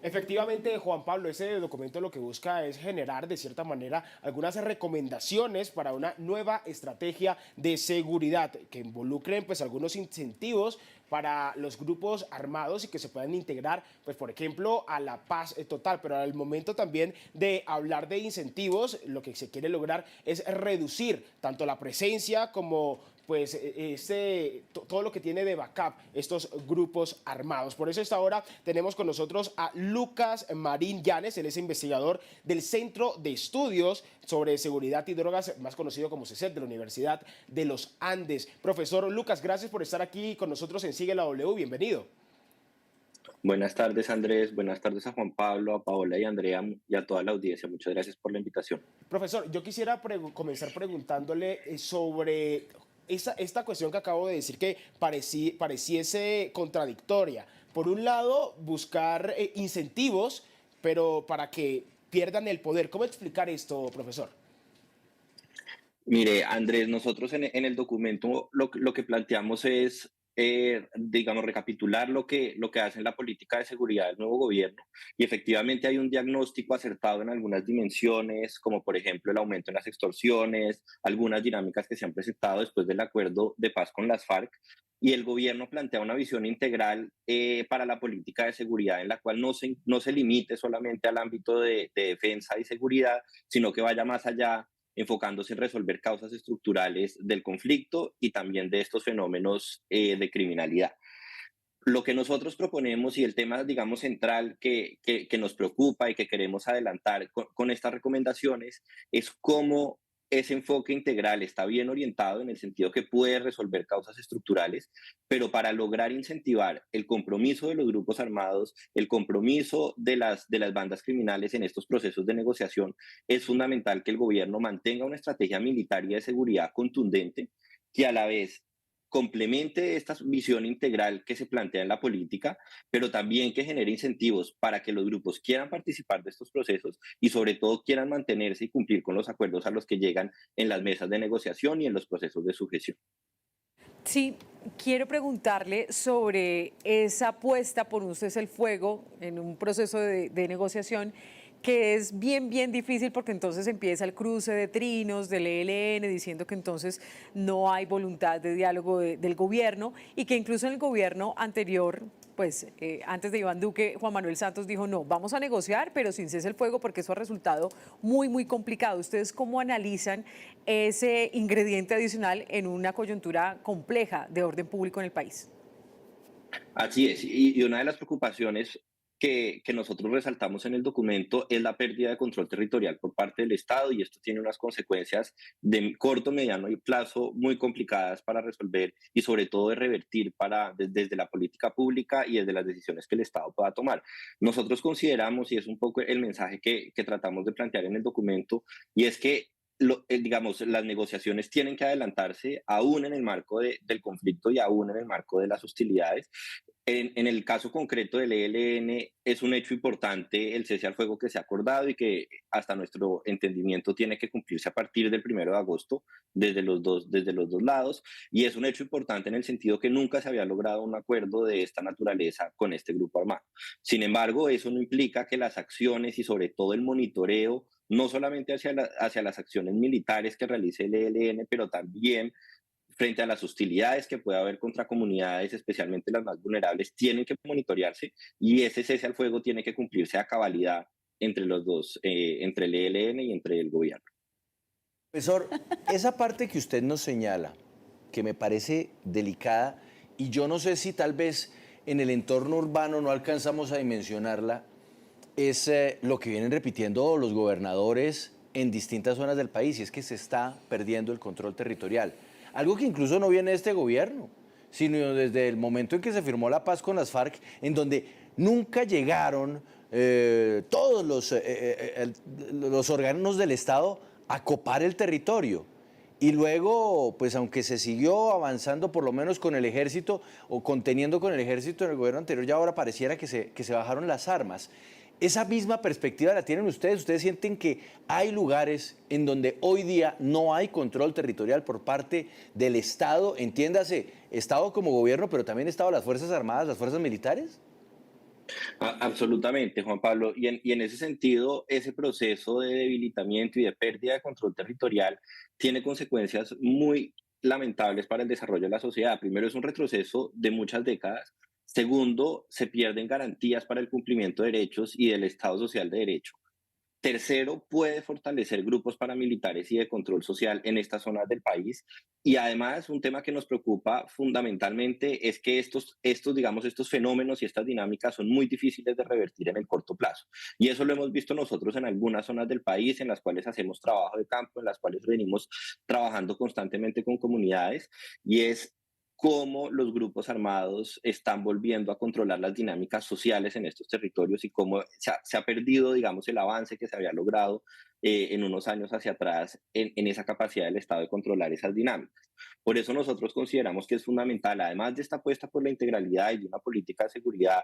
Efectivamente, Juan Pablo, ese documento lo que busca es generar de cierta manera algunas recomendaciones para una nueva estrategia de seguridad que involucren pues algunos incentivos para los grupos armados y que se puedan integrar, pues por ejemplo, a la paz total. Pero al momento también de hablar de incentivos, lo que se quiere lograr es reducir tanto la presencia como pues todo lo que tiene de backup estos grupos armados. Por eso esta hora tenemos con nosotros a Lucas Marín Llanes, él es investigador del Centro de Estudios sobre Seguridad y Drogas, más conocido como CESED, de la Universidad de los Andes. Profesor Lucas, gracias por estar aquí con nosotros en Sigue la W, bienvenido. Buenas tardes, Andrés. Buenas tardes a Juan Pablo, a Paola y a Andrea y a toda la audiencia. Muchas gracias por la invitación. Profesor, yo quisiera comenzar preguntándole sobre esta cuestión que acabo de decir que pareciese contradictoria. Por un lado, buscar incentivos, pero para que pierdan el poder. ¿Cómo explicar esto, profesor? Mire, Andrés, nosotros en el documento lo que planteamos es, digamos, recapitular lo que hace en la política de seguridad del nuevo gobierno. Y efectivamente hay un diagnóstico acertado en algunas dimensiones, como por ejemplo el aumento en las extorsiones, algunas dinámicas que se han presentado después del acuerdo de paz con las FARC. Y el gobierno plantea una visión integral para la política de seguridad, en la cual no se limite solamente al ámbito de defensa y seguridad, sino que vaya más allá, enfocándose en resolver causas estructurales del conflicto y también de estos fenómenos de criminalidad. Lo que nosotros proponemos y el tema, digamos, central que nos preocupa y que queremos adelantar con estas recomendaciones es cómo ese enfoque integral está bien orientado en el sentido que puede resolver causas estructurales, pero para lograr incentivar el compromiso de los grupos armados, el compromiso de las bandas criminales en estos procesos de negociación, es fundamental que el gobierno mantenga una estrategia militar y de seguridad contundente que a la vez complemente esta visión integral que se plantea en la política, pero también que genere incentivos para que los grupos quieran participar de estos procesos y sobre todo quieran mantenerse y cumplir con los acuerdos a los que llegan en las mesas de negociación y en los procesos de sujeción. Sí, quiero preguntarle sobre esa apuesta por un cese el fuego en un proceso de negociación que es bien difícil porque entonces empieza el cruce de trinos del ELN diciendo que entonces no hay voluntad de diálogo del gobierno y que incluso en el gobierno anterior, pues antes de Iván Duque, Juan Manuel Santos dijo no, vamos a negociar pero sin cese el fuego porque eso ha resultado muy complicado. ¿Ustedes cómo analizan ese ingrediente adicional en una coyuntura compleja de orden público en el país? Así es, y una de las preocupaciones que nosotros resaltamos en el documento es la pérdida de control territorial por parte del Estado y esto tiene unas consecuencias de corto, mediano y plazo muy complicadas para resolver y sobre todo de revertir desde la política pública y desde las decisiones que el Estado pueda tomar. Nosotros consideramos, y es un poco el mensaje que tratamos de plantear en el documento, y es que digamos, las negociaciones tienen que adelantarse aún en el marco del conflicto y aún en el marco de las hostilidades. En el caso concreto del ELN es un hecho importante el cese al fuego que se ha acordado y que hasta nuestro entendimiento tiene que cumplirse a partir del 1 de agosto desde los dos lados y es un hecho importante en el sentido que nunca se había logrado un acuerdo de esta naturaleza con este grupo armado. Sin embargo, eso no implica que las acciones y sobre todo el monitoreo, no solamente hacia las acciones militares que realice el ELN, pero también frente a las hostilidades que puede haber contra comunidades, especialmente las más vulnerables, tienen que monitorearse y ese cese al fuego tiene que cumplirse a cabalidad entre los dos, entre el ELN y entre el gobierno. Profesor, esa parte que usted nos señala, que me parece delicada, y yo no sé si tal vez en el entorno urbano no alcanzamos a dimensionarla, es lo que vienen repitiendo los gobernadores en distintas zonas del país, y es que se está perdiendo el control territorial. Algo que incluso no viene de este gobierno, sino desde el momento en que se firmó la paz con las FARC, en donde nunca llegaron todos los órganos del Estado a copar el territorio. Y luego, pues aunque se siguió avanzando por lo menos con el ejército o conteniendo con el ejército en el gobierno anterior, ya ahora pareciera que se bajaron las armas. ¿Esa misma perspectiva la tienen ustedes? ¿Ustedes sienten que hay lugares en donde hoy día no hay control territorial por parte del Estado? Entiéndase, Estado como gobierno, pero también Estado, las Fuerzas Armadas, las Fuerzas Militares. Absolutamente, Juan Pablo. Y en ese sentido, ese proceso de debilitamiento y de pérdida de control territorial tiene consecuencias muy lamentables para el desarrollo de la sociedad. Primero, es un retroceso de muchas décadas. Segundo, se pierden garantías para el cumplimiento de derechos y del Estado social de derecho. Tercero, puede fortalecer grupos paramilitares y de control social en estas zonas del país. Y además, un tema que nos preocupa fundamentalmente es que digamos, estos fenómenos y estas dinámicas son muy difíciles de revertir en el corto plazo. Y eso lo hemos visto nosotros en algunas zonas del país en las cuales hacemos trabajo de campo, en las cuales venimos trabajando constantemente con comunidades, y es cómo los grupos armados están volviendo a controlar las dinámicas sociales en estos territorios y cómo se ha perdido, digamos, el avance que se había logrado en unos años hacia atrás en esa capacidad del Estado de controlar esas dinámicas. Por eso nosotros consideramos que es fundamental, además de esta apuesta por la integralidad y de una política de seguridad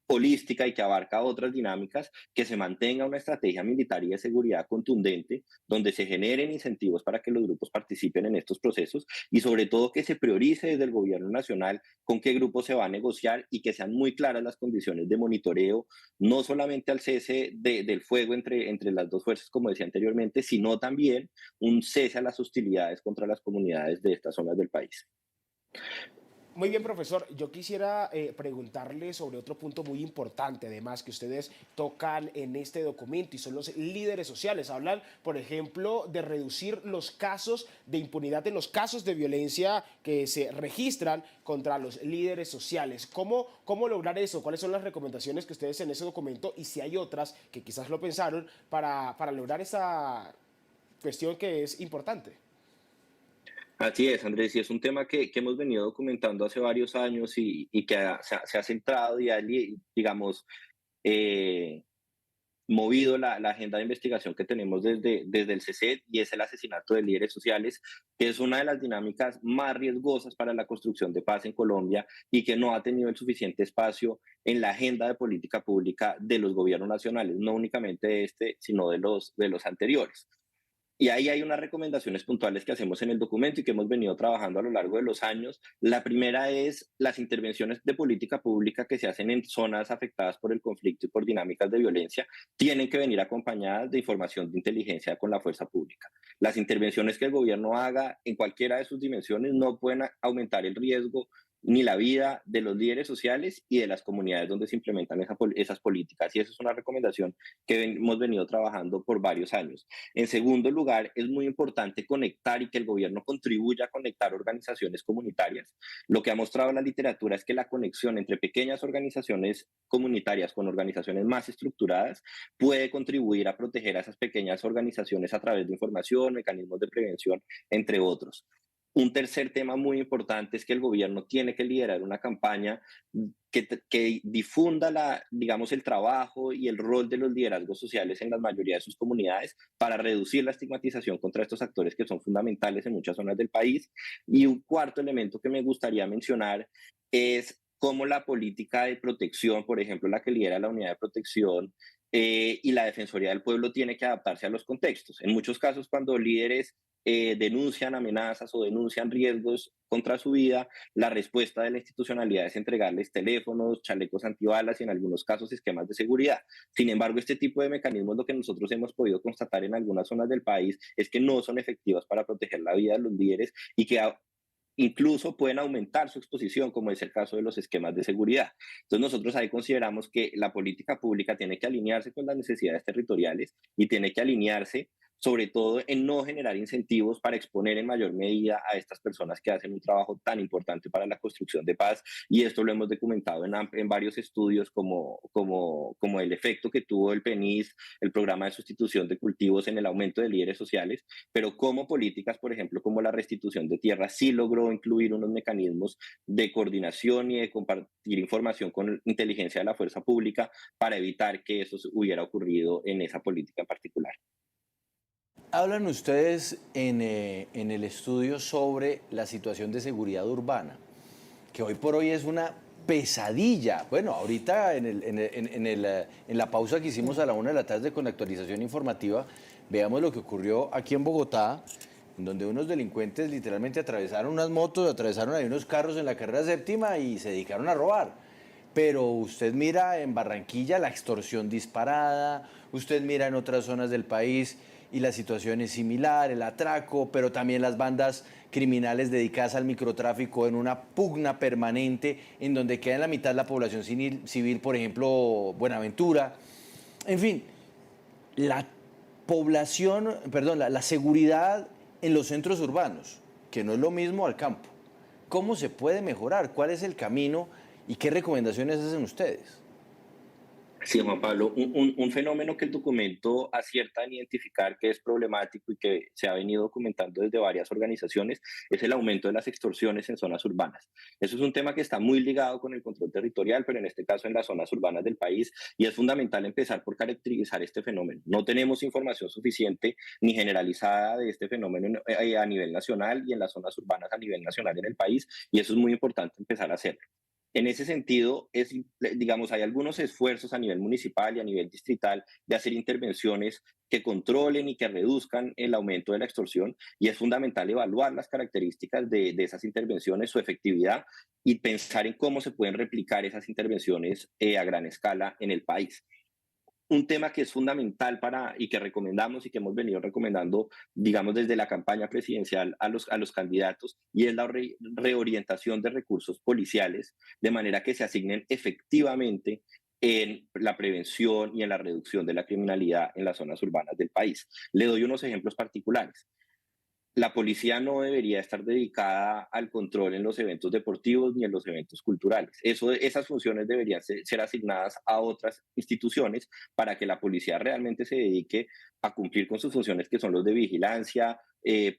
holística y que abarca otras dinámicas, que se mantenga una estrategia militar y de seguridad contundente, donde se generen incentivos para que los grupos participen en estos procesos y sobre todo que se priorice desde el gobierno nacional con qué grupo se va a negociar y que sean muy claras las condiciones de monitoreo, no solamente al cese del fuego entre las dos fuerzas, como decía anteriormente, sino también un cese a las hostilidades contra las comunidades de estas zonas del país. Muy bien, profesor. Yo quisiera preguntarle sobre otro punto muy importante, además, que ustedes tocan en este documento y son los líderes sociales. Hablan, por ejemplo, de reducir los casos de impunidad en los casos de violencia que se registran contra los líderes sociales. ¿Cómo lograr eso? ¿Cuáles son las recomendaciones que ustedes en ese documento y si hay otras que quizás lo pensaron para lograr esa cuestión que es importante? Así es, Andrés, y es un tema que hemos venido documentando hace varios años y que se ha centrado y ha, digamos, eh, movido la agenda de investigación que tenemos desde el CECET, y es el asesinato de líderes sociales, que es una de las dinámicas más riesgosas para la construcción de paz en Colombia y que no ha tenido el suficiente espacio en la agenda de política pública de los gobiernos nacionales, no únicamente de este, sino de los anteriores. Y ahí hay unas recomendaciones puntuales que hacemos en el documento y que hemos venido trabajando a lo largo de los años. La primera es las intervenciones de política pública que se hacen en zonas afectadas por el conflicto y por dinámicas de violencia tienen que venir acompañadas de información de inteligencia con la fuerza pública. Las intervenciones que el gobierno haga en cualquiera de sus dimensiones no pueden aumentar el riesgo ni la vida de los líderes sociales y de las comunidades donde se implementan esas políticas. Y eso es una recomendación que hemos venido trabajando por varios años. En segundo lugar, es muy importante conectar y que el gobierno contribuya a conectar organizaciones comunitarias. Lo que ha mostrado la literatura es que la conexión entre pequeñas organizaciones comunitarias con organizaciones más estructuradas puede contribuir a proteger a esas pequeñas organizaciones a través de información, mecanismos de prevención, entre otros. Un tercer tema muy importante es que el gobierno tiene que liderar una campaña que difunda digamos, el trabajo y el rol de los liderazgos sociales en la mayoría de sus comunidades para reducir la estigmatización contra estos actores que son fundamentales en muchas zonas del país. Y un cuarto elemento que me gustaría mencionar es cómo la política de protección, por ejemplo, la que lidera la unidad de protección y la Defensoría del Pueblo, tiene que adaptarse a los contextos. En muchos casos, cuando líderes denuncian amenazas o denuncian riesgos contra su vida, la respuesta de la institucionalidad es entregarles teléfonos, chalecos antibalas y en algunos casos esquemas de seguridad. Sin embargo, este tipo de mecanismos, lo que nosotros hemos podido constatar en algunas zonas del país es que no son efectivos para proteger la vida de los líderes y que incluso pueden aumentar su exposición, como es el caso de los esquemas de seguridad. Entonces nosotros ahí consideramos que la política pública tiene que alinearse con las necesidades territoriales y tiene que alinearse sobre todo en no generar incentivos para exponer en mayor medida a estas personas que hacen un trabajo tan importante para la construcción de paz. Y esto lo hemos documentado en varios estudios como el efecto que tuvo el PENIS, el programa de sustitución de cultivos, en el aumento de líderes sociales, pero como políticas, por ejemplo, como la restitución de tierra, sí logró incluir unos mecanismos de coordinación y de compartir información con inteligencia de la fuerza pública para evitar que eso hubiera ocurrido en esa política en particular. Hablan ustedes en el estudio sobre la situación de seguridad urbana, que hoy por hoy es una pesadilla. Bueno, ahorita en la pausa que hicimos a la 1 de la tarde con la actualización informativa, veamos lo que ocurrió aquí en Bogotá, en donde unos delincuentes literalmente atravesaron unas motos, atravesaron ahí unos carros en la carrera séptima y se dedicaron a robar. Pero usted mira en Barranquilla la extorsión disparada, usted mira en otras zonas del país y la situación es similar, el atraco, pero también las bandas criminales dedicadas al microtráfico en una pugna permanente en donde queda en la mitad la población civil, por ejemplo, Buenaventura. En fin, la población, perdón, la seguridad en los centros urbanos, que no es lo mismo al campo. ¿Cómo se puede mejorar? ¿Cuál es el camino y qué recomendaciones hacen ustedes? Sí, Juan Pablo, un fenómeno que el documento acierta en identificar que es problemático y que se ha venido documentando desde varias organizaciones es el aumento de las extorsiones en zonas urbanas. Eso es un tema que está muy ligado con el control territorial, pero en este caso en las zonas urbanas del país, y es fundamental empezar por caracterizar este fenómeno. No tenemos información suficiente ni generalizada de este fenómeno a nivel nacional y en las zonas urbanas a nivel nacional en el país, y eso es muy importante empezar a hacerlo. En ese sentido, digamos, hay algunos esfuerzos a nivel municipal y a nivel distrital de hacer intervenciones que controlen y que reduzcan el aumento de la extorsión, y es fundamental evaluar las características de esas intervenciones, su efectividad, y pensar en cómo se pueden replicar esas intervenciones a gran escala en el país. Un tema que es fundamental y que recomendamos y que hemos venido recomendando, digamos, desde la campaña presidencial a los candidatos, y es la reorientación de recursos policiales de manera que se asignen efectivamente en la prevención y en la reducción de la criminalidad en las zonas urbanas del país. Le doy unos ejemplos particulares. La policía no debería estar dedicada al control en los eventos deportivos ni en los eventos culturales. Esas funciones deberían ser asignadas a otras instituciones para que la policía realmente se dedique a cumplir con sus funciones, que son los de vigilancia,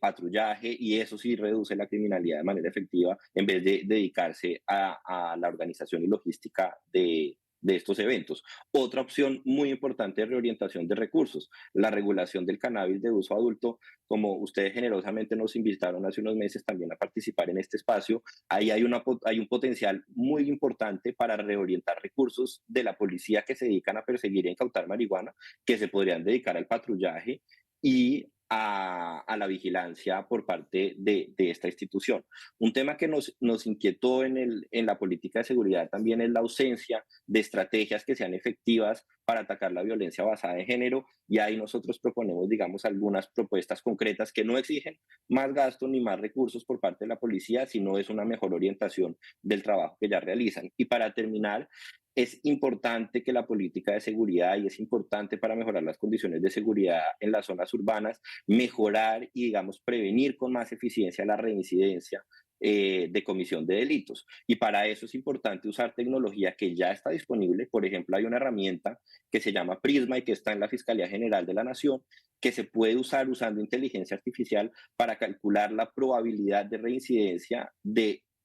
patrullaje, y eso sí reduce la criminalidad de manera efectiva en vez de dedicarse a la organización y logística de estos eventos. Otra opción muy importante de reorientación de recursos, la regulación del cannabis de uso adulto. Como ustedes generosamente nos invitaron hace unos meses también a participar en este espacio, ahí hay un potencial muy importante para reorientar recursos de la policía que se dedican a perseguir e incautar marihuana, que se podrían dedicar al patrullaje y a la vigilancia por parte de esta institución. Un tema que nos inquietó en la política de seguridad también es la ausencia de estrategias que sean efectivas para atacar la violencia basada en género, y ahí nosotros proponemos, digamos, algunas propuestas concretas que no exigen más gasto ni más recursos por parte de la policía, sino es una mejor orientación del trabajo que ya realizan. Y para terminar, es importante que la política de seguridad, y es importante para mejorar las condiciones de seguridad en las zonas urbanas, mejorar y, digamos, prevenir con más eficiencia la reincidencia de comisión de delitos. Y para eso es importante usar tecnología que ya está disponible. Por ejemplo, hay una herramienta que se llama Prisma y que está en la Fiscalía General de la Nación, que se puede usar usando inteligencia artificial para calcular la probabilidad de reincidencia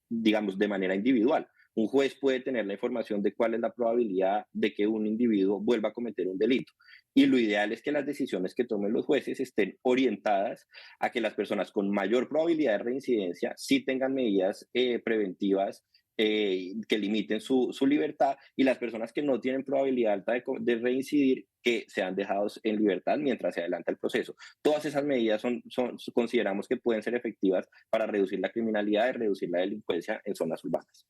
digamos, de manera individual. Un juez puede tener la información de cuál es la probabilidad de que un individuo vuelva a cometer un delito. Y lo ideal es que las decisiones que tomen los jueces estén orientadas a que las personas con mayor probabilidad de reincidencia sí tengan medidas preventivas que limiten su libertad, y las personas que no tienen probabilidad alta de reincidir, que sean dejados en libertad mientras se adelanta el proceso. Todas esas medidas consideramos que pueden ser efectivas para reducir la criminalidad y reducir la delincuencia en zonas urbanas.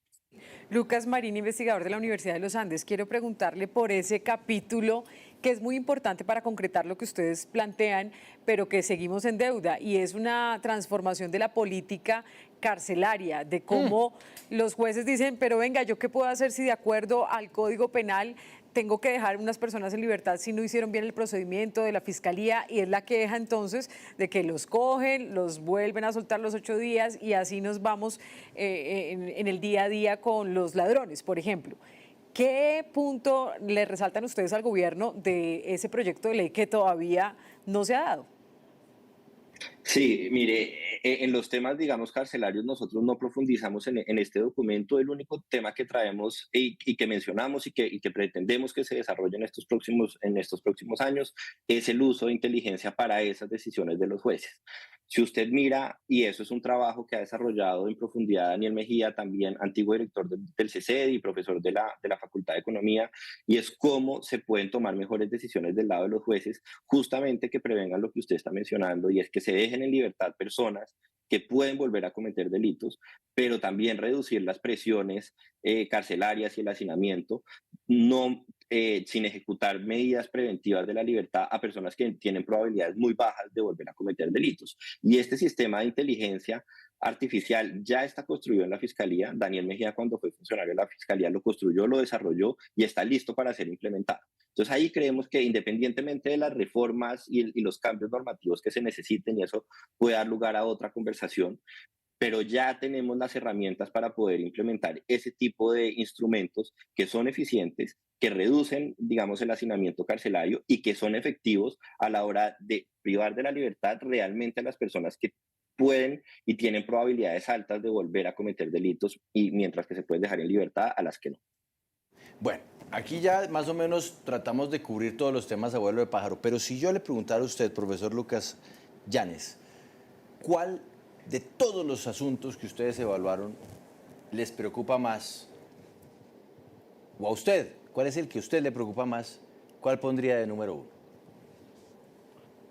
Lucas Marín, investigador de la Universidad de los Andes, quiero preguntarle por ese capítulo que es muy importante para concretar lo que ustedes plantean, pero que seguimos en deuda, y es una transformación de la política carcelaria, de cómo los jueces dicen, pero venga, ¿yo qué puedo hacer si de acuerdo al Código Penal tengo que dejar unas personas en libertad si no hicieron bien el procedimiento de la fiscalía? Y es la queja entonces de que los cogen, los vuelven a soltar los 8 días, y así nos vamos en el día a día con los ladrones, por ejemplo. ¿Qué punto le resaltan ustedes al gobierno de ese proyecto de ley que todavía no se ha dado? Sí, mire, en los temas, digamos, carcelarios, nosotros no profundizamos en este documento. El único tema que traemos y que mencionamos y que pretendemos que se desarrolle en estos próximos años es el uso de inteligencia para esas decisiones de los jueces. Si usted mira, y eso es un trabajo que ha desarrollado en profundidad Daniel Mejía, también antiguo director del CECED y profesor de la Facultad de Economía, y es cómo se pueden tomar mejores decisiones del lado de los jueces, justamente que prevengan lo que usted está mencionando, y es que se dejen en libertad personas que pueden volver a cometer delitos, pero también reducir las presiones carcelarias y el hacinamiento, no, sin ejecutar medidas preventivas de la libertad a personas que tienen probabilidades muy bajas de volver a cometer delitos. Y este sistema de inteligencia artificial ya está construido en la Fiscalía. Daniel Mejía, cuando fue funcionario de la Fiscalía, lo construyó, lo desarrolló y está listo para ser implementado. Entonces ahí creemos que independientemente de las reformas y los cambios normativos que se necesiten, y eso puede dar lugar a otra conversación, pero ya tenemos las herramientas para poder implementar ese tipo de instrumentos que son eficientes, que reducen, digamos, el hacinamiento carcelario y que son efectivos a la hora de privar de la libertad realmente a las personas que pueden y tienen probabilidades altas de volver a cometer delitos, y mientras que se puede dejar en libertad a las que no. Bueno, aquí ya más o menos tratamos de cubrir todos los temas a vuelo de pájaro, pero si yo le preguntara a usted, profesor Lucas Llanes, ¿cuál de todos los asuntos que ustedes evaluaron les preocupa más? O a usted, ¿cuál es el que a usted le preocupa más? ¿Cuál pondría de número 1?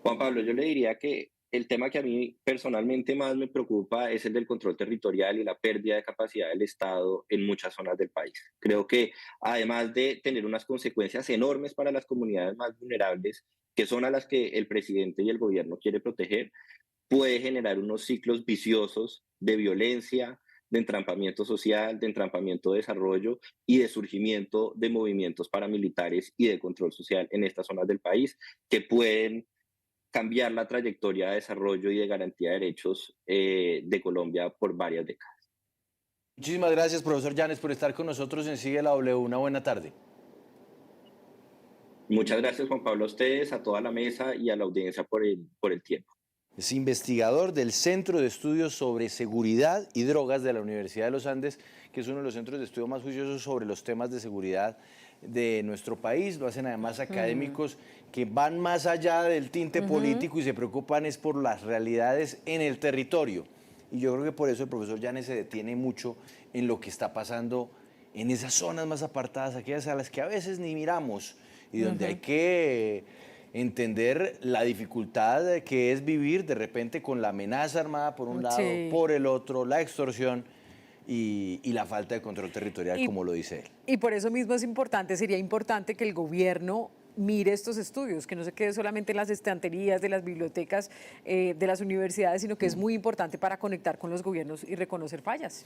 Juan Pablo, yo le diría que el tema que a mí personalmente más me preocupa es el del control territorial y la pérdida de capacidad del Estado en muchas zonas del país. Creo que además de tener unas consecuencias enormes para las comunidades más vulnerables, que son a las que el presidente y el gobierno quiere proteger, puede generar unos ciclos viciosos de violencia, de entrampamiento social, de entrampamiento de desarrollo y de surgimiento de movimientos paramilitares y de control social en estas zonas del país, que pueden cambiar la trayectoria de desarrollo y de garantía de derechos de Colombia por varias décadas. Muchísimas gracias, profesor Llanes, por estar con nosotros en Sigue la W. Una buena tarde. Muchas gracias, Juan Pablo, a ustedes, a toda la mesa y a la audiencia por el tiempo. Es investigador del Centro de Estudios sobre Seguridad y Drogas de la Universidad de los Andes, que es uno de los centros de estudio más juiciosos sobre los temas de seguridad de nuestro país. Lo hacen además académicos que van más allá del tinte político y se preocupan es por las realidades en el territorio. Y yo creo que por eso el profesor Llanes se detiene mucho en lo que está pasando en esas zonas más apartadas, aquellas a las que a veces ni miramos y donde hay que entender la dificultad que es vivir de repente con la amenaza armada por un lado, por el otro, la extorsión y la falta de control territorial, como lo dice él. Y por eso mismo sería importante que el gobierno mire estos estudios, que no se quede solamente en las estanterías de las bibliotecas de las universidades, sino que es muy importante para conectar con los gobiernos y reconocer fallas.